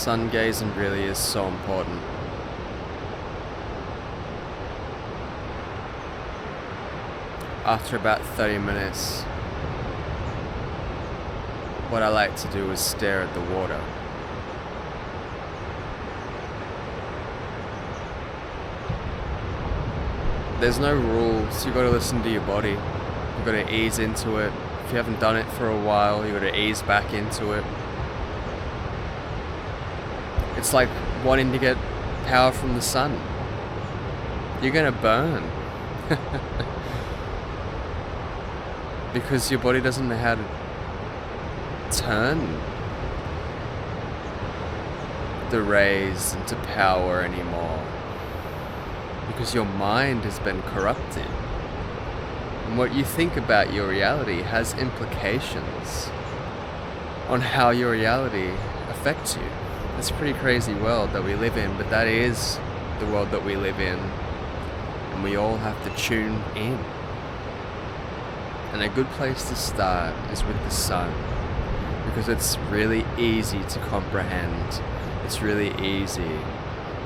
sun gazing really is so important. After about 30 minutes, what I like to do is stare at the water. There's no rules, you gotta listen to your body. You gotta ease into it. If you haven't done it for a while, you gotta ease back into it. It's like wanting to get power from the sun. You're gonna burn. Because your body doesn't know how to turn the rays into power anymore. Because your mind has been corrupted. And what you think about your reality has implications on how your reality affects you. It's a pretty crazy world that we live in, but that is the world that we live in. And we all have to tune in. And a good place to start is with the sun, because it's really easy to comprehend. It's really easy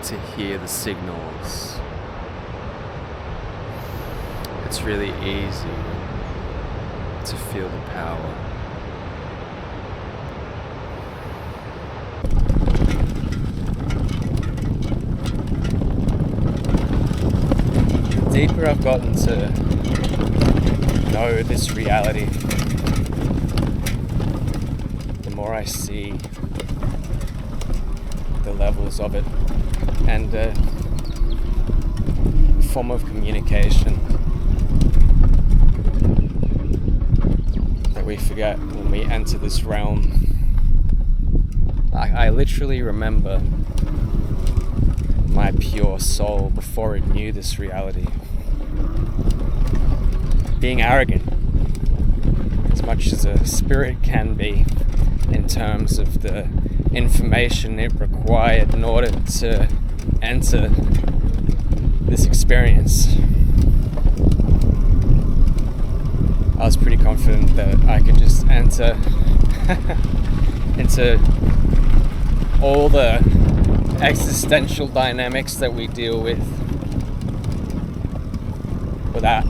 to hear the signals. It's really easy to feel the power. The deeper I've gotten to know this reality, the more I see the levels of it, and a form of communication that we forget when we enter this realm. I literally remember my pure soul before it knew this reality being arrogant, as much as a spirit can be, in terms of the information it required in order to enter this experience. I was pretty confident that I could just enter into all the existential dynamics that we deal with without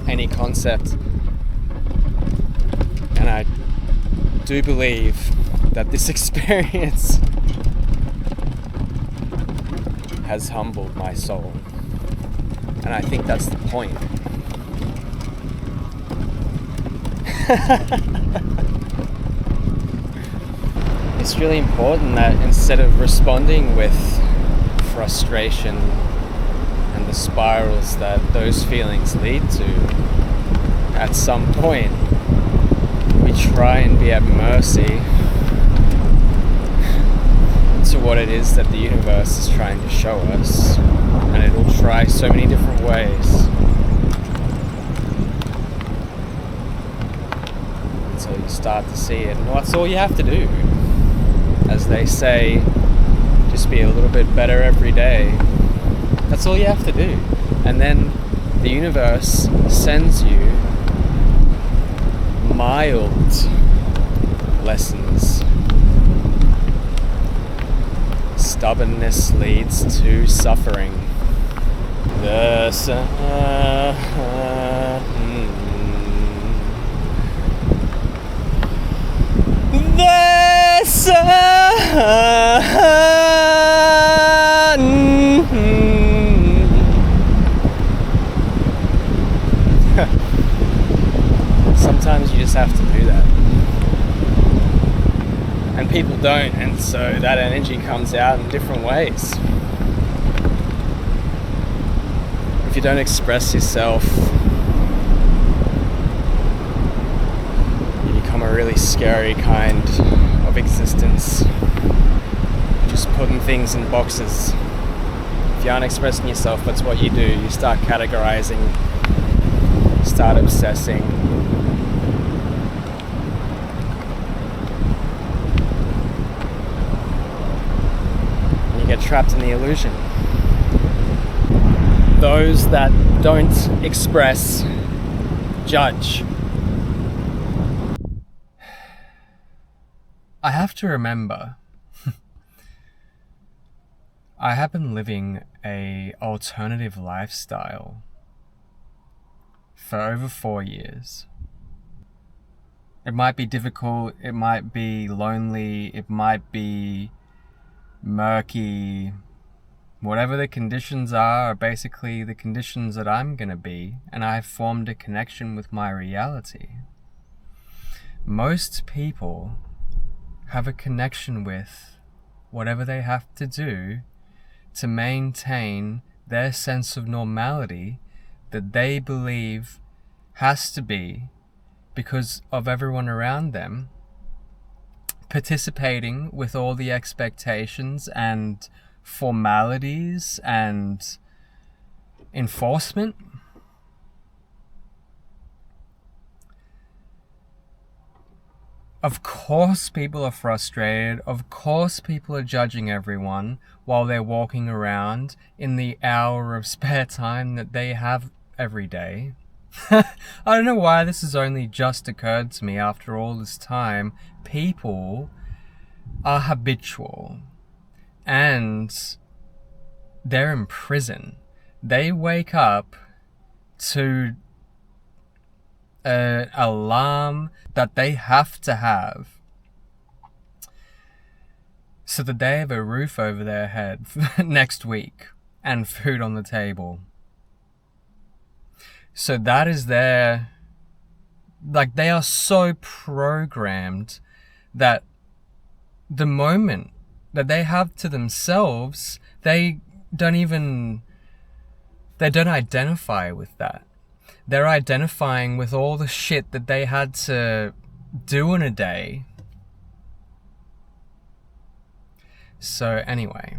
any concept. And I do believe that this experience has humbled my soul. And I think that's the point. It's really important that instead of responding with frustration and the spirals that those feelings lead to, at some point we try and be at mercy to what it is that the universe is trying to show us, and it'll try so many different ways until you start to see it. And that's all you have to do. As they say, just be a little bit better every day. That's all you have to do. And then the universe sends you mild lessons. Stubbornness leads to suffering. The sun. The sun. Sometimes you just have to do that. And people don't, and so that energy comes out in different ways. If you don't express yourself, you become a really scary kind of existence. Just putting things in boxes. If you aren't expressing yourself, that's what you do. You start categorizing, start obsessing. Get trapped in the illusion. Those that don't express judge. I have to remember I have been living a alternative lifestyle for over 4 years. It might be difficult, it might be lonely, it might be murky. Whatever the conditions are basically the conditions that I'm gonna be, and I've formed a connection with my reality. Most people have a connection with whatever they have to do to maintain their sense of normality that they believe has to be because of everyone around them participating with all the expectations and formalities and enforcement. Of course people are frustrated, of course people are judging everyone while they're walking around in the hour of spare time that they have every day. I don't know why this has only just occurred to me after all this time. People are habitual and they're in prison. They wake up to an alarm that they have to have so that they have a roof over their head next week and food on the table. So that is their, like, they are so programmed that the moment that they have to themselves, they don't identify with that. They're identifying with all the shit that they had to do in a day. So anyway,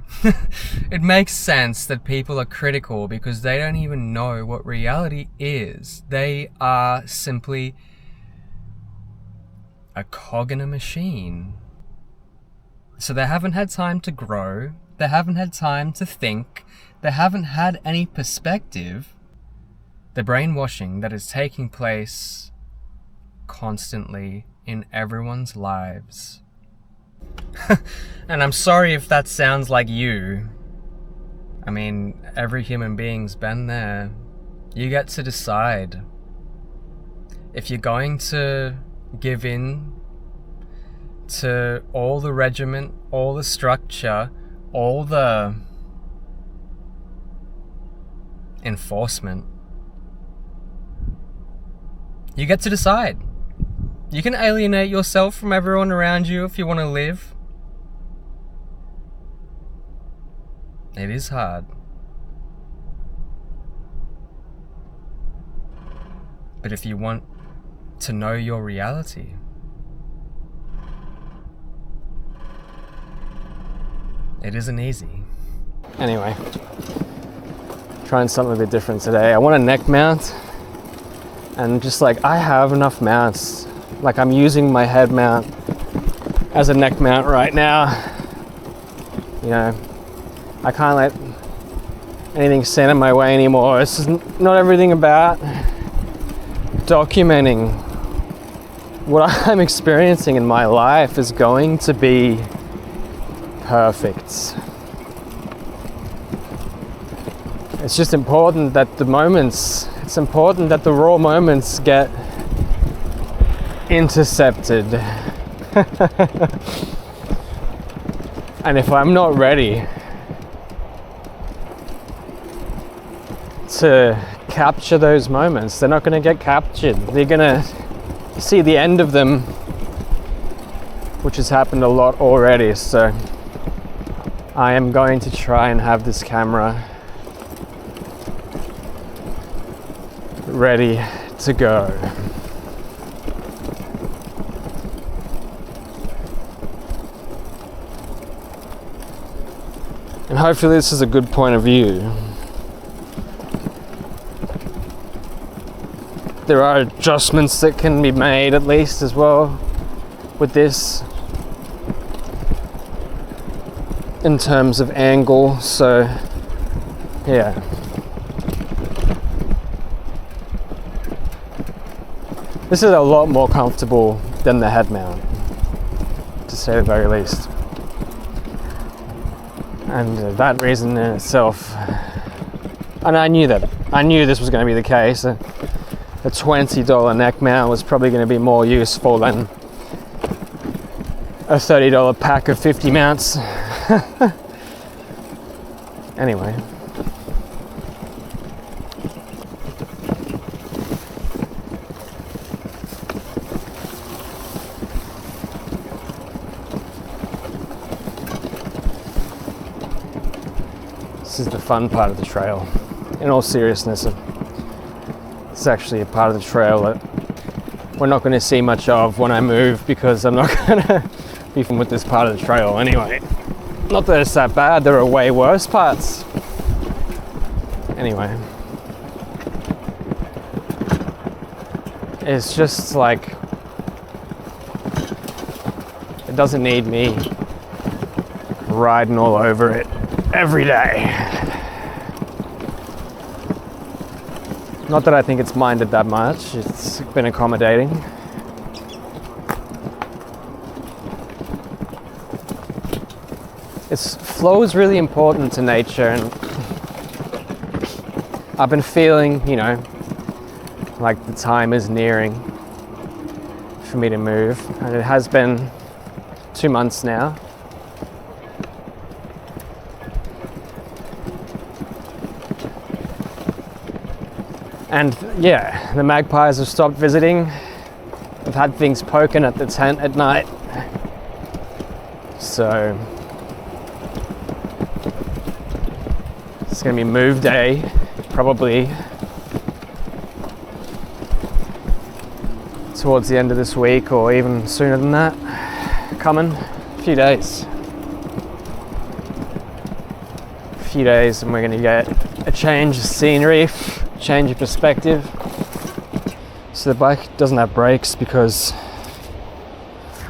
it makes sense that people are critical because they don't even know what reality is. They are simply a cog in a machine. So they haven't had time to grow, they haven't had time to think, they haven't had any perspective. The brainwashing that is taking place constantly in everyone's lives. And I'm sorry if that sounds like you. I mean, every human being's been there. You get to decide if you're going to give in to all the regiment, all the structure, all the enforcement. You get to decide. You can alienate yourself from everyone around you if you want to live. It is hard. But if you want to know your reality, it isn't easy. Anyway, trying something a bit different today. I want a neck mount. And just like, I have enough mounts. Like, I'm using my head mount as a neck mount right now. You know, I can't let anything stand in my way anymore. This is not everything about documenting what I'm experiencing in my life is going to be perfect. It's just important that it's important that the raw moments get intercepted. And if I'm not ready to capture those moments, they're not going to get captured. They're going to see the end of them, which has happened a lot already. So I am going to try and have this camera ready to go. And hopefully this is a good point of view. There are adjustments that can be made at least as well with this in terms of angle, so yeah. This is a lot more comfortable than the head mount, to say the very least. And that reason in itself, and I knew this was going to be the case. A $20 neck mount was probably going to be more useful than a $30 pack of 50 mounts. Anyway. This is the fun part of the trail. In all seriousness, it's actually a part of the trail that we're not going to see much of when I move, because I'm not going to be fun with this part of the trail anyway. Not that it's that bad, there are way worse parts. Anyway. It's just like, it doesn't need me riding all over it every day. Not that I think it's minded that much, it's been accommodating. Flow is really important to nature, and I've been feeling, like the time is nearing for me to move, and it has been 2 months now. And yeah, the magpies have stopped visiting. I've had things poking at the tent at night. So it's gonna be move day, probably towards the end of this week, or even sooner than that. Coming, a few days. And we're gonna get a change of scenery, change of perspective. So the bike doesn't have brakes because,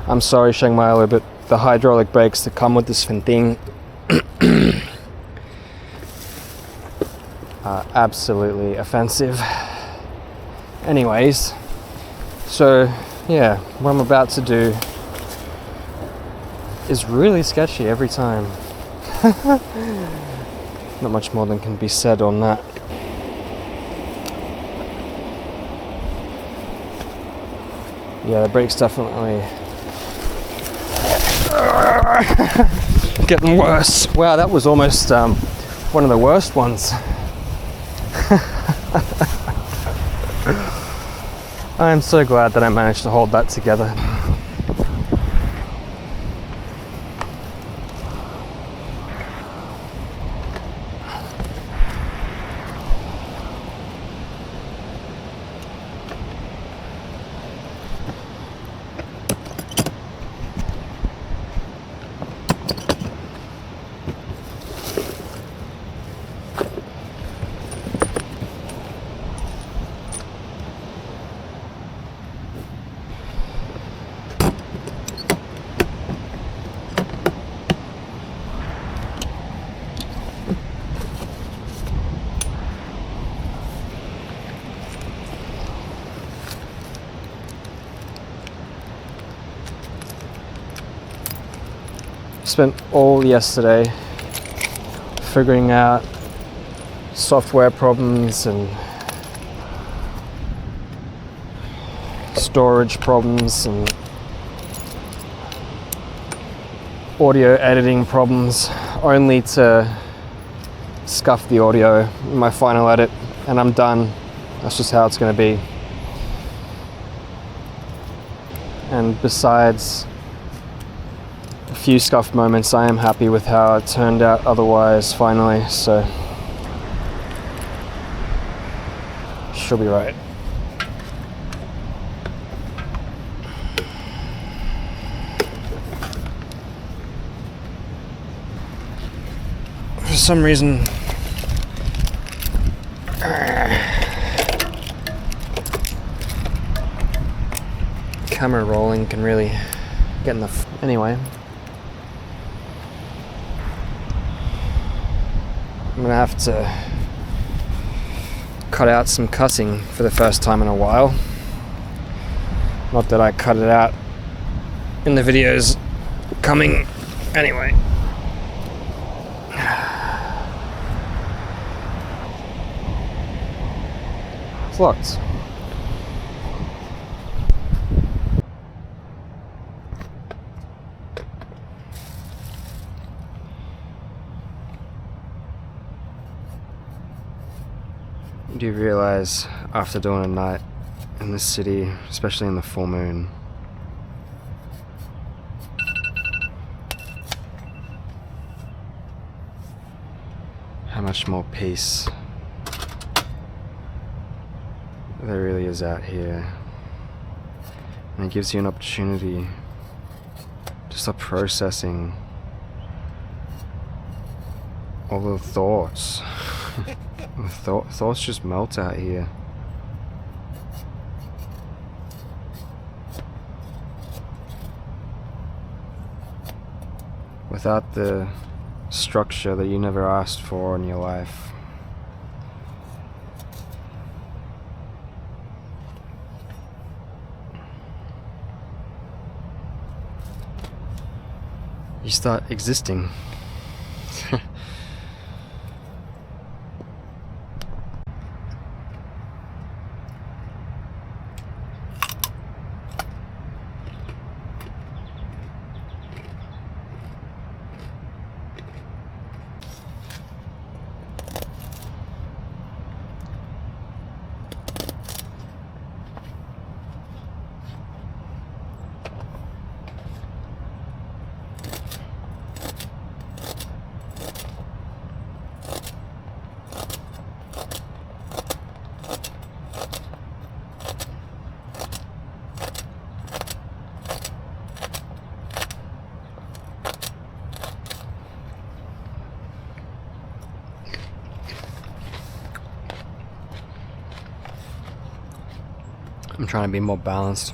I'm sorry Chiang Mai, but the hydraulic brakes that come with this thing are absolutely offensive. Anyways, so yeah, what I'm about to do is really sketchy every time. Not much more than can be said on that. Yeah, the brake's definitely getting worse. Wow, that was almost one of the worst ones. I'm so glad that I managed to hold that together. Spent all yesterday figuring out software problems and storage problems and audio editing problems, only to scuff the audio in my final edit, and I'm done. That's just how it's going to be. And besides a few scuffed moments, I am happy with how it turned out otherwise finally, so she'll be right. For some reason camera rolling can really get in the anyway. I'm gonna have to cut out some cussing for the first time in a while. Not that I cut it out in the videos coming anyway. It's locked. Do you realize after doing a night in this city, especially in the full moon, how much more peace there really is out here? And it gives you an opportunity to stop processing all the thoughts. The thoughts just melt out here. Without the structure that you never asked for in your life. You start existing. I'm trying to be more balanced.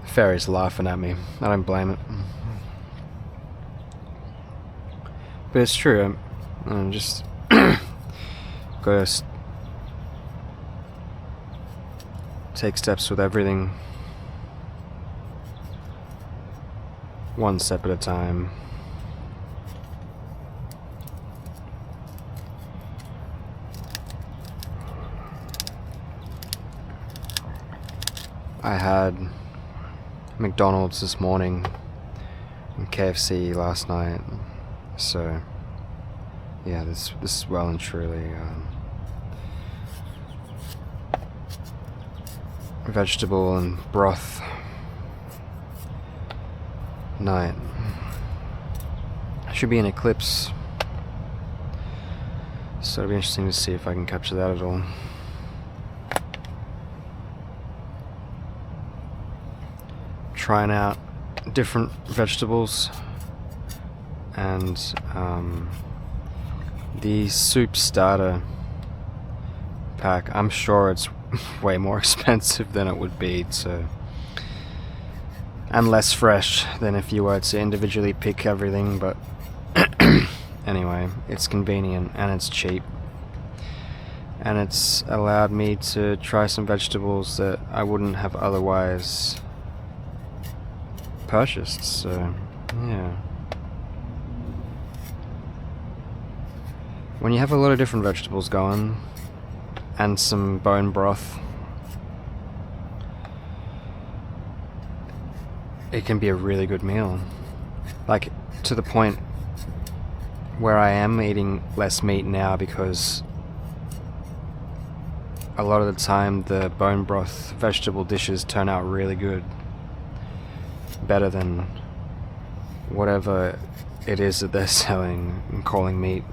Fairy's laughing at me. I don't blame it. But it's true. I'm just gotta take steps with everything, one step at a time. I had McDonald's this morning and KFC last night, so yeah, this is well and truly vegetable and broth night. Should be an eclipse, so it'll be interesting to see if I can capture that at all. Trying out different vegetables, and the soup starter pack, I'm sure it's way more expensive than it would be and less fresh than if you were to individually pick everything, but anyway, it's convenient and it's cheap, and it's allowed me to try some vegetables that I wouldn't have otherwise purchased, so yeah. When you have a lot of different vegetables going and some bone broth, it can be a really good meal. Like, to the point where I am eating less meat now because a lot of the time the bone broth vegetable dishes turn out really good. Better than whatever it is that they're selling and calling meat.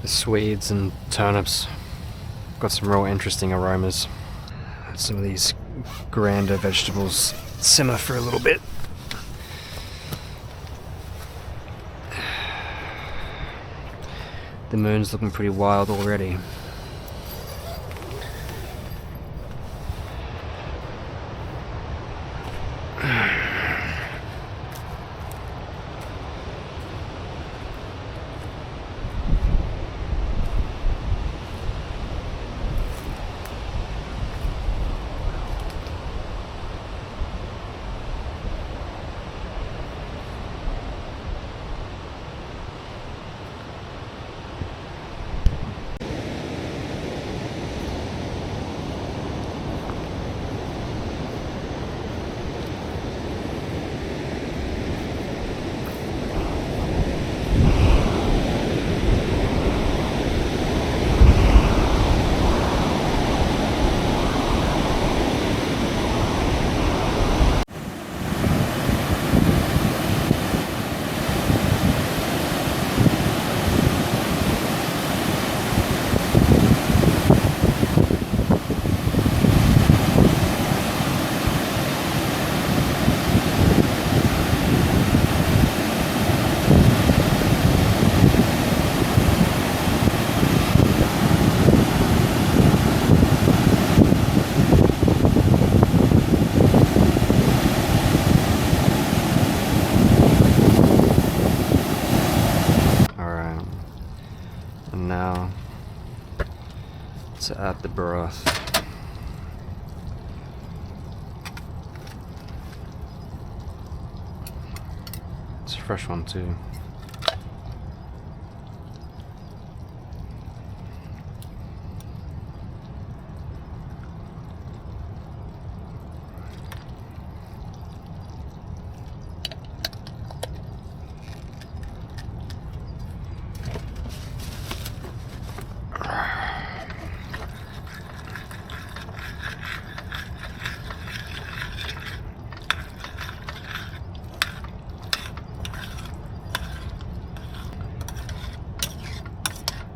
The Swedes and turnips. got some real interesting aromas. Some of these grander vegetables simmer for a little bit. The moon's looking pretty wild already. Now to add the broth. It's a fresh one too.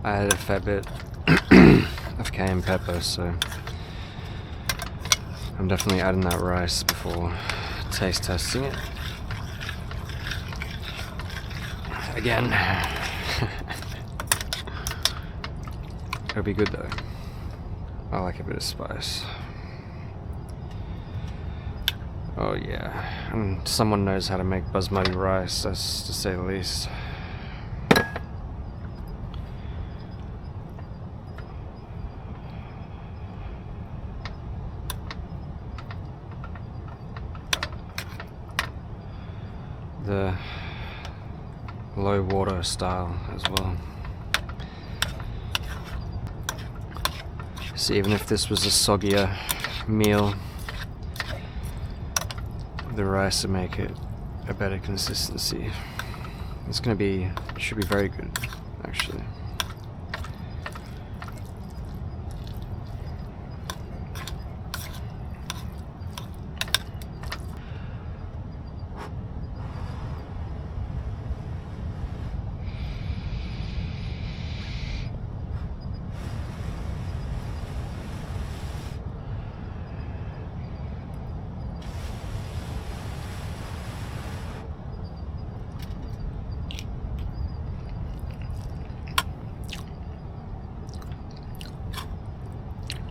I added a fair bit of cayenne pepper, so I'm definitely adding that rice before taste testing it. Again, it'll be good though. I like a bit of spice. Oh yeah, and someone knows how to make basmati rice, that's to say the least. The low water style as well. So even if this was a soggier meal, the rice will make it a better consistency. It's gonna be, should be very good actually.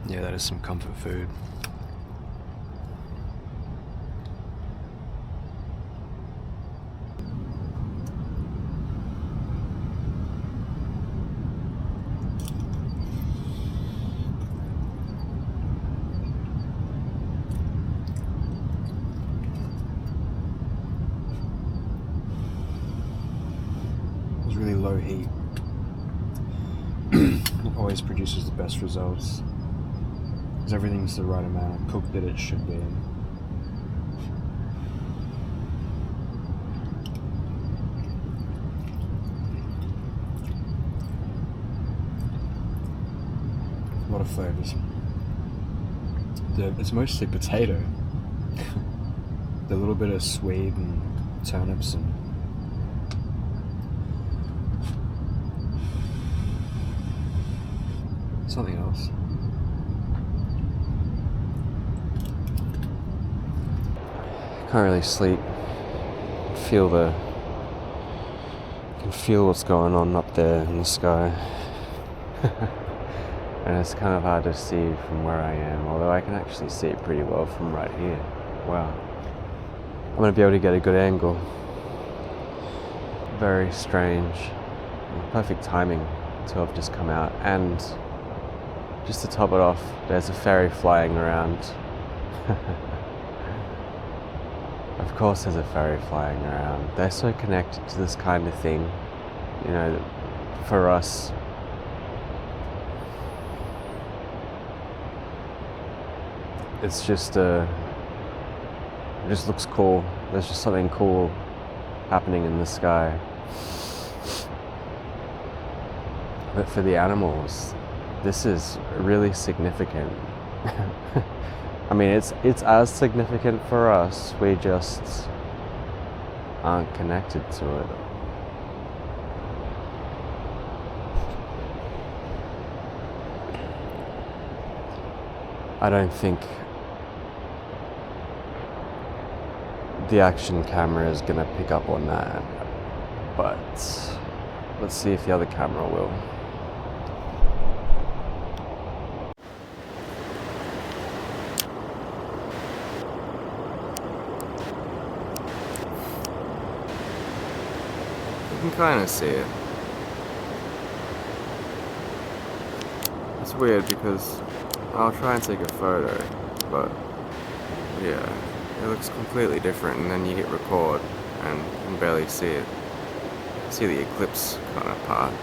Yeah, that is some comfort food. It's really low heat. It always produces the best results. Because everything's the right amount of cooked that it should be. A lot of flavors. It's mostly potato. The little bit of swede and turnips and something else. can't really sleep. Feel can feel what's going on up there in the sky. And it's kind of hard to see from where I am, although I can actually see it pretty well from right here. Wow. I'm going to be able to get a good angle. Very strange. Perfect timing to have just come out. And just to top it off, there's a ferry flying around. Of course there's a ferry flying around. They're so connected to this kind of thing. You know, for us, it's just it just looks cool. There's just something cool happening in the sky. But for the animals, this is really significant. I mean, it's as significant for us. We just aren't connected to it. I don't think the action camera is going to pick up on that, but let's see if the other camera will. You can kind of see it. It's weird because I'll try and take a photo, but yeah, it looks completely different, and then you hit record and you can barely see it. See the eclipse kind of part.